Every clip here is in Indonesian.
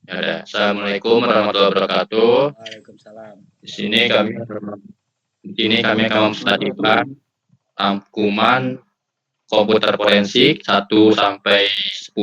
Ya udah. Assalamualaikum warahmatullahi wabarakatuh. Waalaikumsalam. Di sini kami akan mempresentasikan rangkuman komputer forensik 1 sampai 10.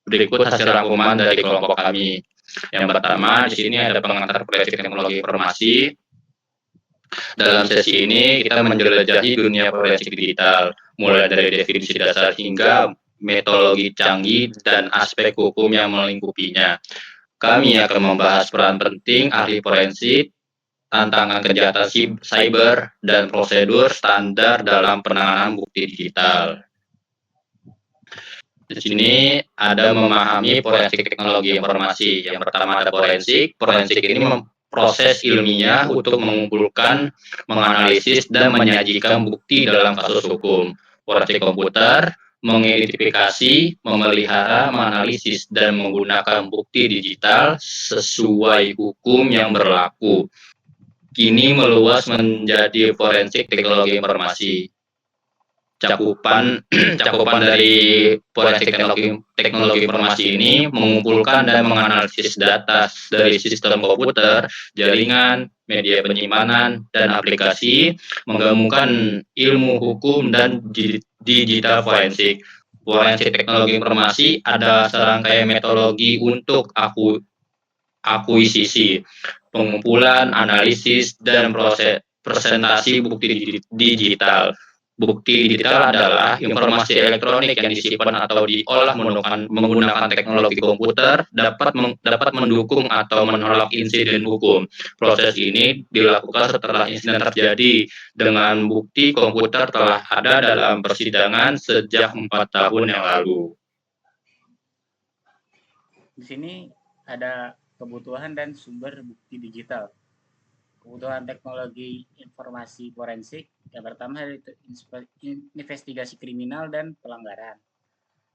Berikut hasil rangkuman dari kelompok kami. Yang pertama, di sini ada pengantar forensik teknologi informasi. Dalam sesi ini kita menjelajahi dunia forensik digital, mulai dari definisi dasar hingga metodologi canggih dan aspek hukum yang melingkupinya. Kami akan membahas peran penting ahli forensik, tantangan kejahatan cyber, dan prosedur standar dalam penanganan bukti digital. Di sini ada memahami forensik teknologi informasi. Yang pertama ada forensik. Forensik ini proses ilmiah untuk mengumpulkan, menganalisis, dan menyajikan bukti dalam kasus hukum. Forensik komputer mengidentifikasi, memelihara, menganalisis, dan menggunakan bukti digital sesuai hukum yang berlaku. Kini meluas menjadi forensik teknologi informasi. Cakupan dari forensik teknologi informasi ini mengumpulkan dan menganalisis data dari sistem komputer, jaringan, media penyimpanan, dan aplikasi, menggabungkan ilmu hukum dan digital forensik. Forensik teknologi informasi ada serangkaian metodologi untuk akuisisi, pengumpulan, analisis, dan proses presentasi bukti digital. Bukti digital adalah informasi elektronik yang disimpan atau diolah menggunakan teknologi komputer dapat mendukung atau menolak insiden hukum. Proses ini dilakukan setelah insiden terjadi dengan bukti komputer telah ada dalam persidangan sejak 4 tahun yang lalu. Di sini ada kebutuhan dan sumber bukti digital. Kebutuhan teknologi informasi forensik yang pertama yaitu investigasi kriminal dan pelanggaran,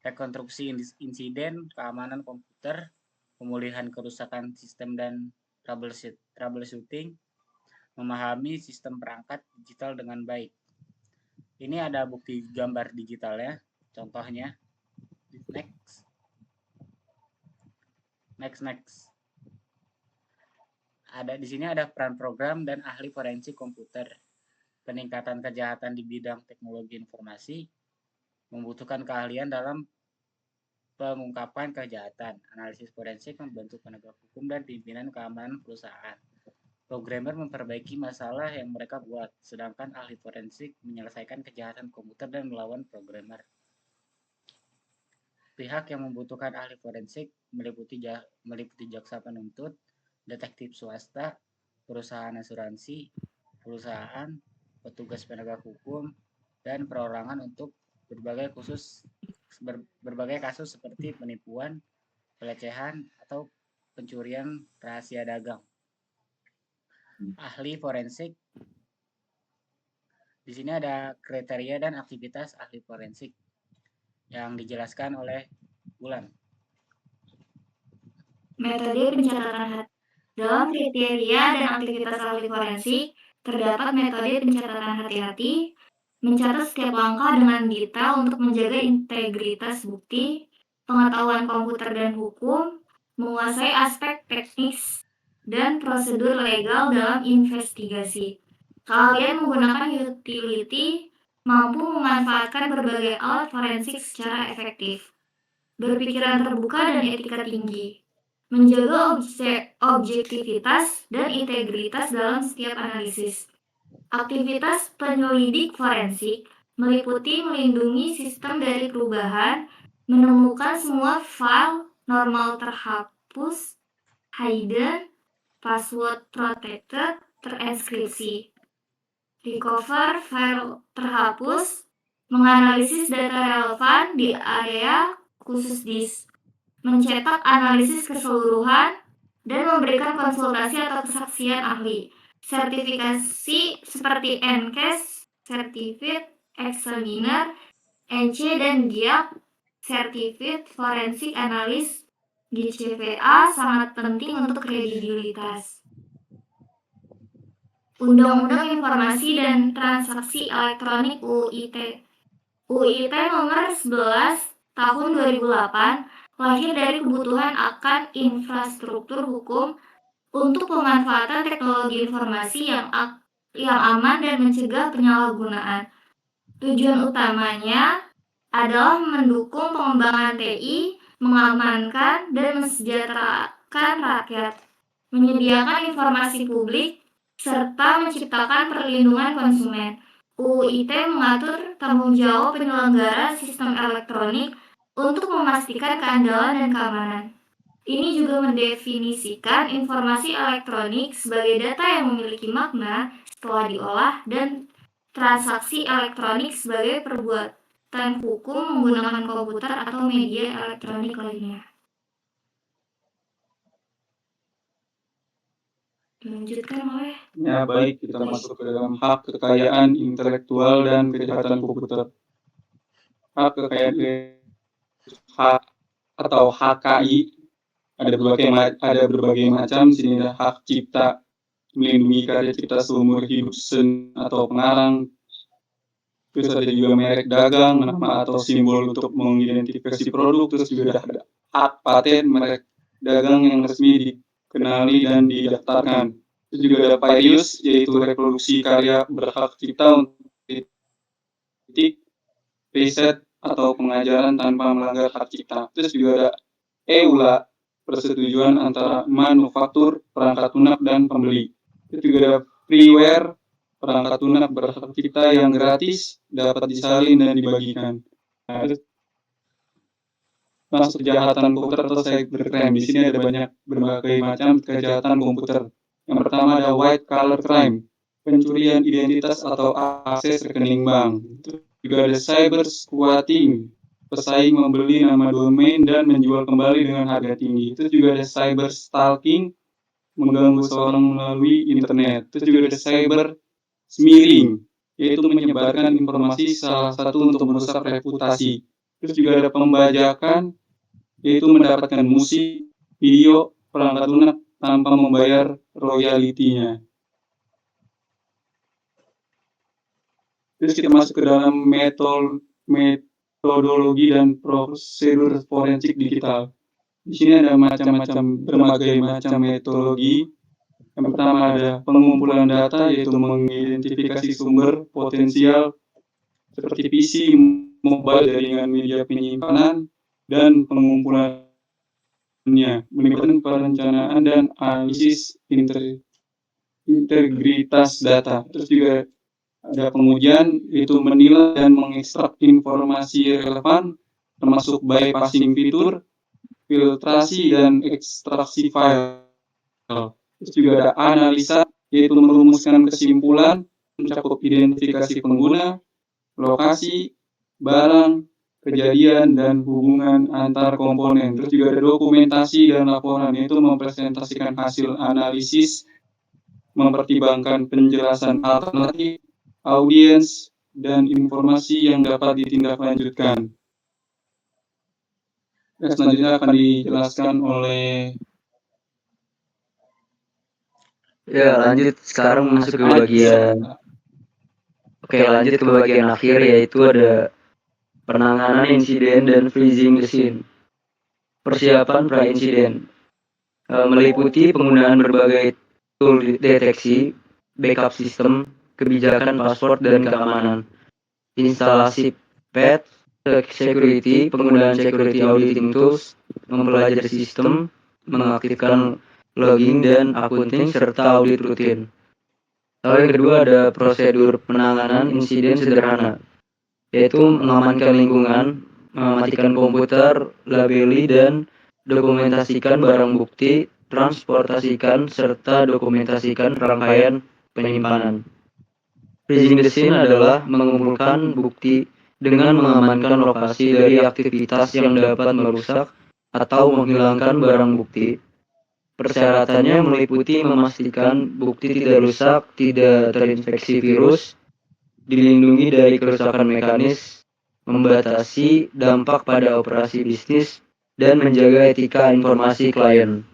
rekonstruksi insiden, keamanan komputer, pemulihan kerusakan sistem dan troubleshooting, memahami sistem perangkat digital dengan baik. Ini ada bukti gambar digital ya, contohnya. Next. Di sini ada peran program dan ahli forensik komputer. Peningkatan kejahatan di bidang teknologi informasi membutuhkan keahlian dalam pengungkapan kejahatan. Analisis forensik membantu penegak hukum dan pimpinan keamanan perusahaan. Programmer memperbaiki masalah yang mereka buat, sedangkan ahli forensik menyelesaikan kejahatan komputer dan melawan programmer. Pihak yang membutuhkan ahli forensik meliputi jaksa penuntut, detektif swasta, perusahaan asuransi, perusahaan, petugas penegak hukum, dan perorangan untuk berbagai kasus seperti penipuan, pelecehan, atau pencurian rahasia dagang. Ahli forensik. Di sini ada kriteria dan aktivitas ahli forensik yang dijelaskan oleh Bulan. Metode pencatatan hati. Dalam kriteria dan aktivitas ahli forensik, terdapat metode pencatatan hati-hati, mencatat setiap langkah dengan detail untuk menjaga integritas bukti, pengetahuan komputer dan hukum, menguasai aspek teknis dan prosedur legal dalam investigasi. Keahlian menggunakan utility, mampu memanfaatkan berbagai alat forensik secara efektif. Berpikiran terbuka dan etika tinggi. Menjaga objektivitas dan integritas dalam setiap analisis. Aktivitas penyelidik forensik meliputi melindungi sistem dari perubahan, menemukan semua file normal terhapus, hidden, password protected, terenkripsi. Recover file terhapus, menganalisis data relevan di area khusus disk, mencetak analisis keseluruhan, dan memberikan konsultasi atau kesaksian ahli. Sertifikasi seperti NCAS, Certified Examiner, NC dan GIAP, Certified Forensic Analyst, GCPA sangat penting untuk kredibilitas. Undang-Undang Informasi dan Transaksi Elektronik UIT nomor 11 tahun 2008 lahir dari kebutuhan akan infrastruktur hukum untuk pemanfaatan teknologi informasi yang aman dan mencegah penyalahgunaan. Tujuan utamanya adalah mendukung pengembangan TI, mengamankan dan mensejahterakan rakyat, menyediakan informasi publik, serta menciptakan perlindungan konsumen. UU ITE mengatur tanggung jawab penyelenggara sistem elektronik untuk memastikan keandalan dan keamanan. Ini juga mendefinisikan informasi elektronik sebagai data yang memiliki makna setelah diolah dan transaksi elektronik sebagai perbuatan hukum menggunakan komputer atau media elektronik lainnya. Dilanjutkan oleh Ya, baik, kita masuk ke dalam hak kekayaan intelektual dan kejahatan komputer. Hak kekayaan hak atau HKI ada berbagai macam. Sini ada hak cipta, melindungi karya cipta seumur hidup seni atau pengarang. Terus ada juga merek dagang, nama atau simbol untuk mengidentifikasi produk. Terus juga ada hak paten merek dagang yang resmi dikenali dan didaftarkan. Terus juga ada fair use, yaitu reproduksi karya berhak cipta untuk kritik, riset, atau pengajaran tanpa melanggar hak cipta. Terus juga ada EULA, persetujuan antara manufaktur, perangkat lunak, dan pembeli. Terus juga ada freeware, perangkat lunak berhak cipta yang gratis, dapat disalin dan dibagikan. Nah, terus masuk kejahatan komputer atau cybercrime. Di sini ada berbagai macam kejahatan komputer. Yang pertama ada white collar crime, pencurian identitas atau akses rekening bank. Terus juga ada cyber squatting, pesaing membeli nama domain dan menjual kembali dengan harga tinggi. Terus juga ada cyber stalking, mengganggu seorang melalui internet. Terus juga ada cyber smearing, yaitu menyebarkan informasi salah satu untuk merusak reputasi. Terus juga ada pembajakan, yaitu mendapatkan musik, video, perangkat lunak tanpa membayar royaltinya. Terus kita masuk ke dalam metodologi dan prosedur forensik digital. Di sini ada berbagai macam metodologi. Yang pertama ada pengumpulan data, yaitu mengidentifikasi sumber potensial seperti PC, mobile, jaringan media penyimpanan, dan pengumpulannya melibatkan perencanaan dan analisis integritas data. Terus juga ada pengujian, yaitu menilai dan mengekstrak informasi relevan, termasuk bypassing fitur, filtrasi, dan ekstraksi file. Terus juga ada analisa, yaitu merumuskan kesimpulan, mencakup identifikasi pengguna, lokasi, barang, kejadian, dan hubungan antar komponen. Terus juga ada dokumentasi dan laporan, yaitu mempresentasikan hasil analisis, mempertimbangkan penjelasan alternatif, audiens, dan informasi yang dapat ditindaklanjutkan. Selanjutnya akan dijelaskan oleh lanjut sekarang masuk ke bagian lanjut ke bagian akhir, yaitu ada penanganan insiden dan freezing the scene. Persiapan pra-insiden meliputi penggunaan berbagai tool deteksi, backup sistem, kebijakan password dan keamanan, instalasi patch security, penggunaan security auditing tools, mempelajari sistem, mengaktifkan logging dan accounting, serta audit rutin. Lalu yang kedua ada prosedur penanganan insiden sederhana, yaitu mengamankan lingkungan, mematikan komputer, labeli dan dokumentasikan barang bukti, transportasikan serta dokumentasikan rangkaian penyimpanan. Freezing the scene adalah mengumpulkan bukti dengan mengamankan lokasi dari aktivitas yang dapat merusak atau menghilangkan barang bukti. Persyaratannya meliputi memastikan bukti tidak rusak, tidak terinfeksi virus, dilindungi dari kerusakan mekanis, membatasi dampak pada operasi bisnis, dan menjaga etika informasi klien.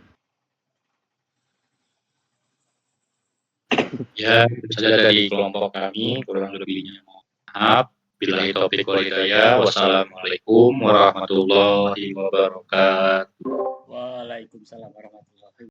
Ya, itu saja dari kelompok kami, kurang lebihnya maaf. Billahi taufiq wal hidayah. Wassalamualaikum warahmatullahi wabarakatuh. Waalaikumsalam warahmatullahi